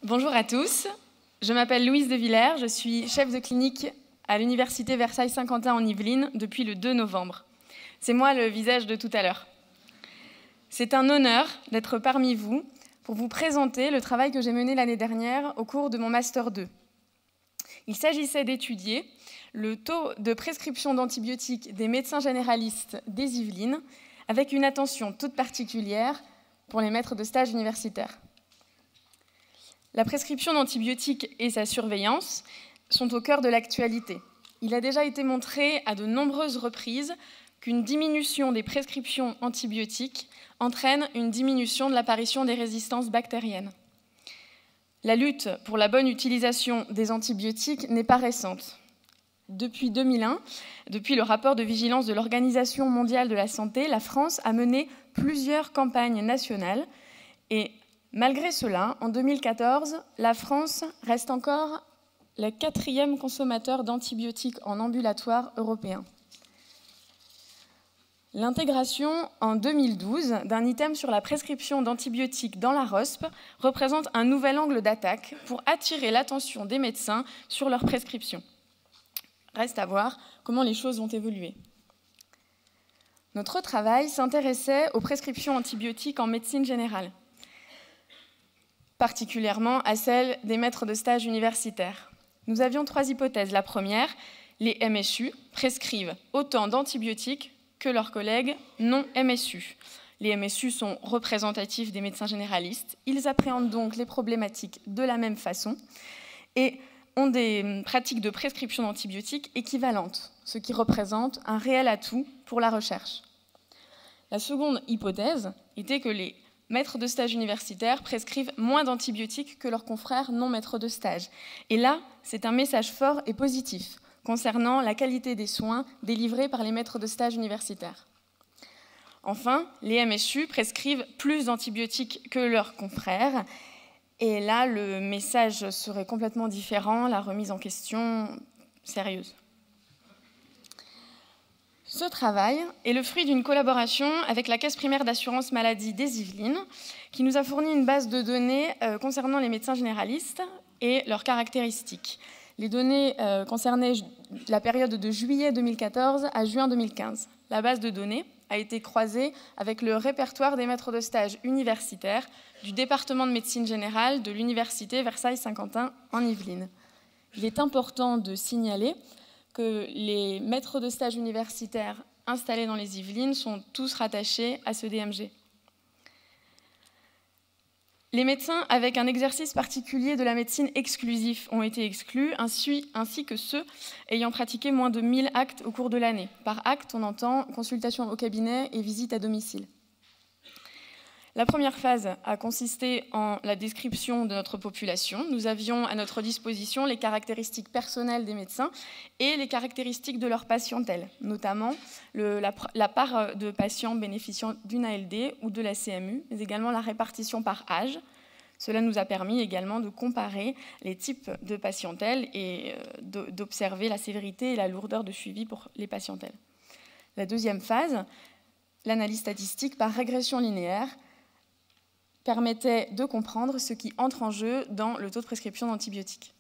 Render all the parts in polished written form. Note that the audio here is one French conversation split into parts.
Bonjour à tous, je m'appelle Louise de Villers, je suis chef de clinique à l'université Versailles-Saint-Quentin en Yvelines depuis le 2 novembre. C'est moi le visage de tout à l'heure. C'est un honneur d'être parmi vous pour vous présenter le travail que j'ai mené l'année dernière au cours de mon Master 2. Il s'agissait d'étudier le taux de prescription d'antibiotiques des médecins généralistes des Yvelines avec une attention toute particulière pour les maîtres de stage universitaires. La prescription d'antibiotiques et sa surveillance sont au cœur de l'actualité. Il a déjà été montré à de nombreuses reprises qu'une diminution des prescriptions antibiotiques entraîne une diminution de l'apparition des résistances bactériennes. La lutte pour la bonne utilisation des antibiotiques n'est pas récente. Depuis 2001, depuis le rapport de vigilance de l'Organisation mondiale de la santé, la France a mené plusieurs campagnes nationales et malgré cela, en 2014, la France reste encore le 4e consommateur d'antibiotiques en ambulatoire européen. L'intégration en 2012 d'un item sur la prescription d'antibiotiques dans la ROSP représente un nouvel angle d'attaque pour attirer l'attention des médecins sur leurs prescriptions. Reste à voir comment les choses vont évoluer. Notre travail s'intéressait aux prescriptions antibiotiques en médecine générale, particulièrement à celles des maîtres de stage universitaires. Nous avions 3 hypothèses. La première, les MSU prescrivent autant d'antibiotiques que leurs collègues non MSU. Les MSU sont représentatifs des médecins généralistes. Ils appréhendent donc les problématiques de la même façon et ont des pratiques de prescription d'antibiotiques équivalentes, ce qui représente un réel atout pour la recherche. La seconde hypothèse était que les maîtres de stage universitaires prescrivent moins d'antibiotiques que leurs confrères non maîtres de stage. Et là, c'est un message fort et positif concernant la qualité des soins délivrés par les maîtres de stage universitaires. Enfin, les MSU prescrivent plus d'antibiotiques que leurs confrères. Et là, le message serait complètement différent, la remise en question sérieuse. Ce travail est le fruit d'une collaboration avec la Caisse primaire d'assurance maladie des Yvelines, qui nous a fourni une base de données concernant les médecins généralistes et leurs caractéristiques. Les données concernaient la période de juillet 2014 à juin 2015. La base de données a été croisée avec le répertoire des maîtres de stage universitaires du département de médecine générale de l'université Versailles-Saint-Quentin en Yvelines. Il est important de signaler que les maîtres de stage universitaires installés dans les Yvelines sont tous rattachés à ce DMG. Les médecins avec un exercice particulier de la médecine exclusif ont été exclus, ainsi que ceux ayant pratiqué moins de 1000 actes au cours de l'année. Par acte, on entend consultation au cabinet et visite à domicile. La première phase a consisté en la description de notre population. Nous avions à notre disposition les caractéristiques personnelles des médecins et les caractéristiques de leur patientèle, notamment la part de patients bénéficiant d'une ALD ou de la CMU, mais également la répartition par âge. Cela nous a permis également de comparer les types de patientèle et d'observer la sévérité et la lourdeur de suivi pour les patientèles. La deuxième phase, l'analyse statistique par régression linéaire, permettait de comprendre ce qui entre en jeu dans le taux de prescription d'antibiotiques.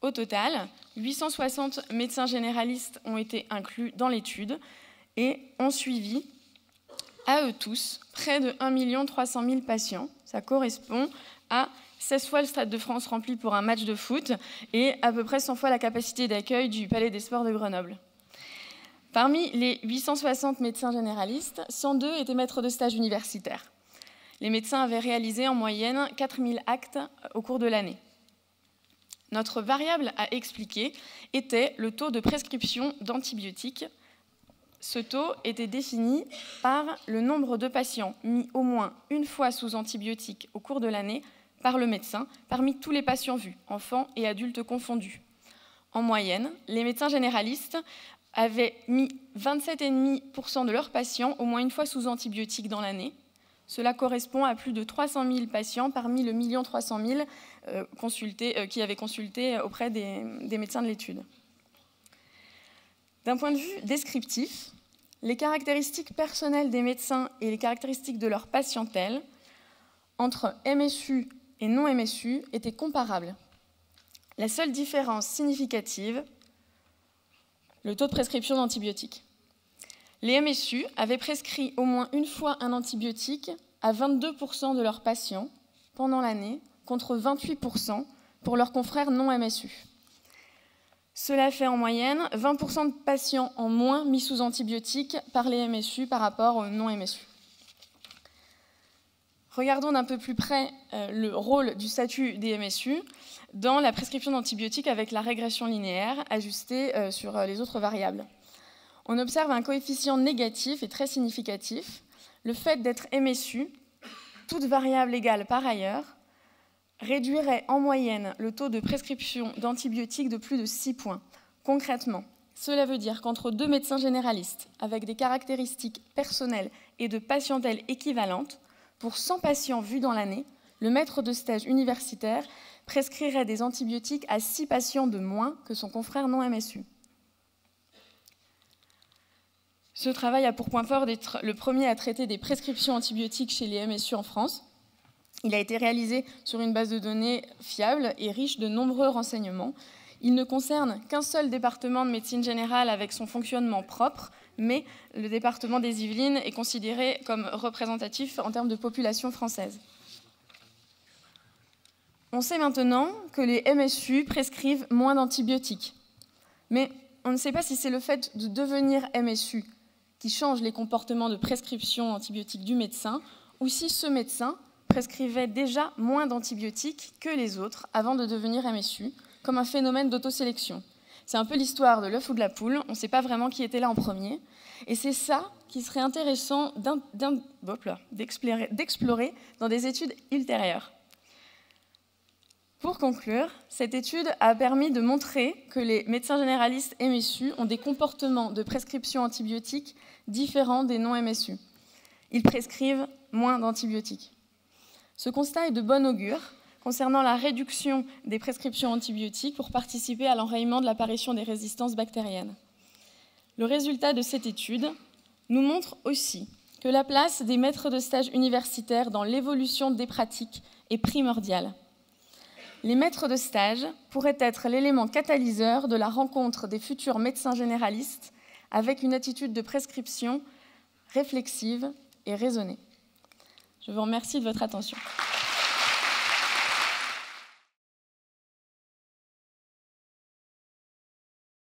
Au total, 860 médecins généralistes ont été inclus dans l'étude et ont suivi, à eux tous, près de 1 300 000 patients. Ça correspond à 16 fois le Stade de France rempli pour un match de foot et à peu près 100 fois la capacité d'accueil du Palais des Sports de Grenoble. Parmi les 860 médecins généralistes, 102 étaient maîtres de stage universitaires. Les médecins avaient réalisé en moyenne 4000 actes au cours de l'année. Notre variable à expliquer était le taux de prescription d'antibiotiques. Ce taux était défini par le nombre de patients mis au moins une fois sous antibiotiques au cours de l'année par le médecin, parmi tous les patients vus, enfants et adultes confondus. En moyenne, les médecins généralistes avaient mis 27,5% de leurs patients au moins une fois sous antibiotiques dans l'année. Cela correspond à plus de 300 000 patients parmi le 1 300 000 qui avaient consulté auprès des médecins de l'étude. D'un point de vue descriptif, les caractéristiques personnelles des médecins et les caractéristiques de leur patientèle, entre MSU et non MSU étaient comparables. La seule différence significative, le taux de prescription d'antibiotiques. Les MSU avaient prescrit au moins une fois un antibiotique à 22% de leurs patients pendant l'année, contre 28% pour leurs confrères non MSU. Cela fait en moyenne 20% de patients en moins mis sous antibiotiques par les MSU par rapport aux non MSU. Regardons d'un peu plus près le rôle du statut des MSU dans la prescription d'antibiotiques avec la régression linéaire ajustée sur les autres variables. On observe un coefficient négatif et très significatif. Le fait d'être MSU, toute variable égale par ailleurs, réduirait en moyenne le taux de prescription d'antibiotiques de plus de 6 points. Concrètement, cela veut dire qu'entre deux médecins généralistes avec des caractéristiques personnelles et de patientèle équivalentes, pour 100 patients vus dans l'année, le maître de stage universitaire prescrirait des antibiotiques à 6 patients de moins que son confrère non MSU. Ce travail a pour point fort d'être le premier à traiter des prescriptions antibiotiques chez les MSU en France. Il a été réalisé sur une base de données fiable et riche de nombreux renseignements. Il ne concerne qu'un seul département de médecine générale avec son fonctionnement propre, mais le département des Yvelines est considéré comme représentatif en termes de population française. On sait maintenant que les MSU prescrivent moins d'antibiotiques, mais on ne sait pas si c'est le fait de devenir MSU qui change les comportements de prescription antibiotique du médecin, ou si ce médecin prescrivait déjà moins d'antibiotiques que les autres avant de devenir MSU, comme un phénomène d'autosélection. C'est un peu l'histoire de l'œuf ou de la poule, on ne sait pas vraiment qui était là en premier, et c'est ça qui serait intéressant d'explorer dans des études ultérieures. Pour conclure, cette étude a permis de montrer que les médecins généralistes MSU ont des comportements de prescription antibiotique différents des non MSU. Ils prescrivent moins d'antibiotiques. Ce constat est de bon augure concernant la réduction des prescriptions antibiotiques pour participer à l'enrayement de l'apparition des résistances bactériennes. Le résultat de cette étude nous montre aussi que la place des maîtres de stage universitaires dans l'évolution des pratiques est primordiale. Les maîtres de stage pourraient être l'élément catalyseur de la rencontre des futurs médecins généralistes avec une attitude de prescription réflexive et raisonnée. Je vous remercie de votre attention.